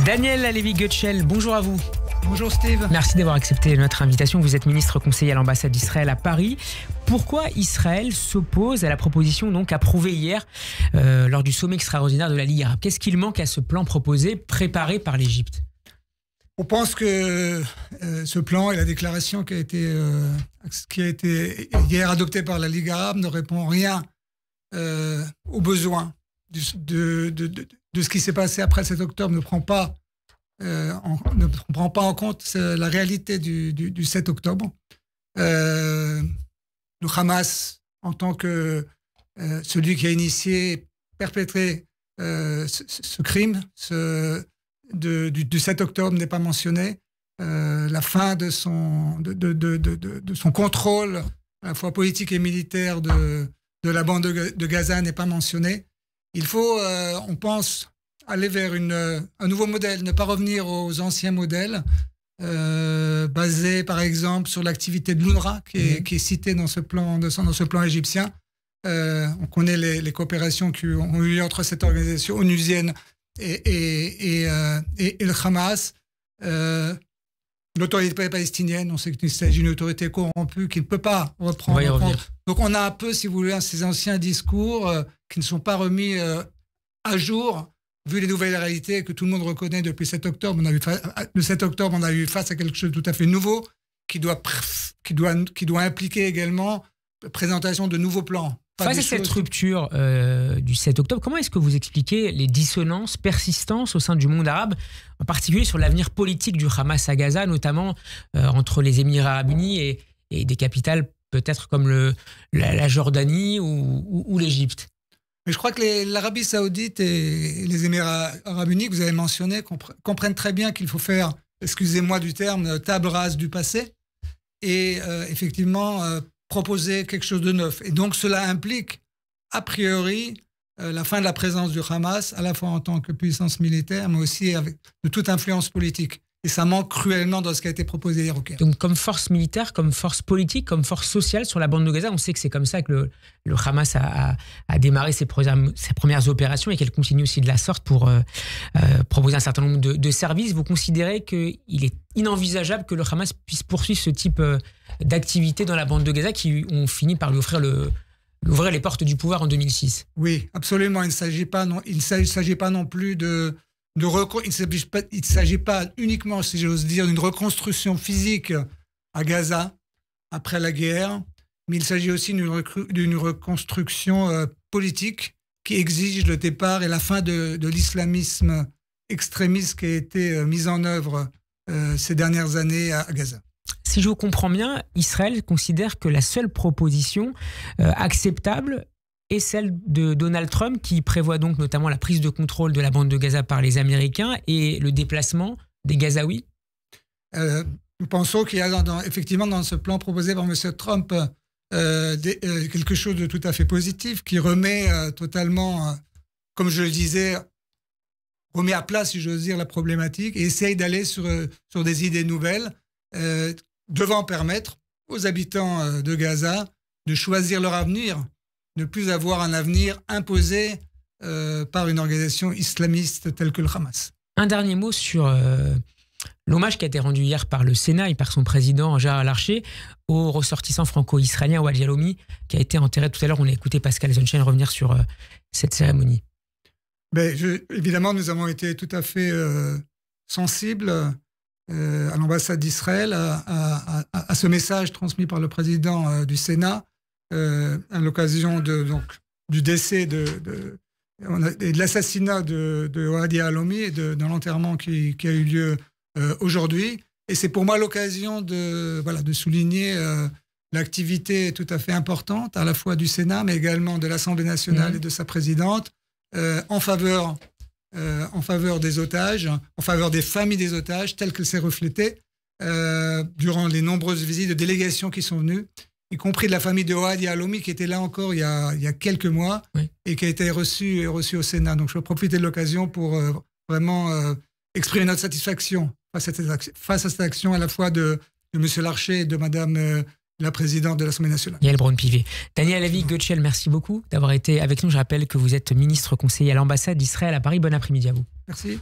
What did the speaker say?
Daniel Halevi-Goetschel, bonjour à vous. Bonjour Steve. Merci d'avoir accepté notre invitation. Vous êtes ministre conseiller à l'ambassade d'Israël à Paris. Pourquoi Israël s'oppose à la proposition donc approuvée hier lors du sommet extraordinaire de la Ligue arabe? Qu'est-ce qu'il manque à ce plan proposé, préparé par l'Égypte? On pense que ce plan et la déclaration qui a été hier adoptée par la Ligue arabe ne répond rien aux besoins de ce qui s'est passé après le 7 octobre, ne prend pas en compte la réalité du 7 octobre. Le Hamas, en tant que celui qui a initié, perpétré ce crime du 7 octobre n'est pas mentionné. La fin de son contrôle, à la fois politique et militaire, de la bande de Gaza n'est pas mentionnée. Il faut, on pense, aller vers un nouveau modèle, ne pas revenir aux anciens modèles, basés par exemple sur l'activité de l'UNRWA, qui est citée dans ce plan égyptien. On connaît les coopérations qui ont eu lieu entre cette organisation onusienne et le Hamas. L'autorité palestinienne, on sait qu'il s'agit d'une autorité corrompue qui ne peut pas reprendre. Donc on a un peu, si vous voulez, ces anciens discours qui ne sont pas remis à jour, vu les nouvelles réalités que tout le monde reconnaît depuis le 7 octobre. Le 7 octobre, on a eu face à quelque chose de tout à fait nouveau qui doit impliquer également la présentation de nouveaux plans. Face à cette rupture du 7 octobre, comment est-ce que vous expliquez les dissonances persistantes au sein du monde arabe, en particulier sur l'avenir politique du Hamas à Gaza, notamment entre les Émirats arabes unis et des capitales peut-être comme la Jordanie ou l'Égypte? Mais je crois que l'Arabie saoudite et les Émirats arabes unis, que vous avez mentionné, comprennent très bien qu'il faut faire, excusez-moi du terme, table rase du passé et effectivement proposer quelque chose de neuf. Et donc cela implique, a priori, la fin de la présence du Hamas, à la fois en tant que puissance militaire, mais aussi de toute influence politique. Et ça manque cruellement dans ce qui a été proposé hier au Caire. Donc comme force militaire, comme force politique, comme force sociale sur la bande de Gaza, on sait que c'est comme ça que le Hamas a démarré ses premières opérations et qu'elle continue aussi de la sorte pour proposer un certain nombre de services. Vous considérez qu'il est inenvisageable que le Hamas puisse poursuivre ce type d'activités dans la bande de Gaza qui ont fini par lui ouvrir les portes du pouvoir en 2006? Oui, absolument. Il ne s'agit pas non plus il ne s'agit pas uniquement, si j'ose dire, d'une reconstruction physique à Gaza après la guerre, mais il s'agit aussi d'une reconstruction politique qui exige le départ et la fin de l'islamisme extrémiste qui a été mis en œuvre ces dernières années à Gaza. Si je vous comprends bien, Israël considère que la seule proposition acceptable est celle de Donald Trump, qui prévoit donc notamment la prise de contrôle de la bande de Gaza par les Américains et le déplacement des Gazaouis. Nous pensons qu'il y a effectivement dans ce plan proposé par M. Trump quelque chose de tout à fait positif qui remet totalement, comme je le disais, remet à plat, si j'ose dire, la problématique et essaye d'aller sur des idées nouvelles devant permettre aux habitants de Gaza de choisir leur avenir, ne plus avoir un avenir imposé par une organisation islamiste telle que le Hamas. Un dernier mot sur l'hommage qui a été rendu hier par le Sénat et par son président Gérard Larcher au ressortissant franco-israélien Wadi Alomi, qui a été enterré tout à l'heure. On a écouté Pascal Zonchen revenir sur cette cérémonie. Évidemment, nous avons été tout à fait sensibles à l'ambassade d'Israël à ce message transmis par le président du Sénat à l'occasion du décès et de l'assassinat de Wadi Alomi et de l'enterrement qui a eu lieu aujourd'hui. Et c'est pour moi l'occasion de souligner l'activité tout à fait importante, à la fois du Sénat, mais également de l'Assemblée nationale et de sa présidente, en faveur des otages, en faveur des familles des otages, telle qu'elle s'est reflétée durant les nombreuses visites de délégations qui sont venues, y compris de la famille de Wadi Alomi qui était là encore il y a quelques mois et qui a été reçue au Sénat. Donc je vais profiter de l'occasion pour vraiment exprimer notre satisfaction face à cette action à la fois de M. Larcher et de Mme la présidente de l'Assemblée nationale. Yael Braun-Pivet. Daniel Halevi-Goetschel, merci beaucoup d'avoir été avec nous. Je rappelle que vous êtes ministre conseiller à l'ambassade d'Israël à Paris. Bon après-midi à vous. Merci.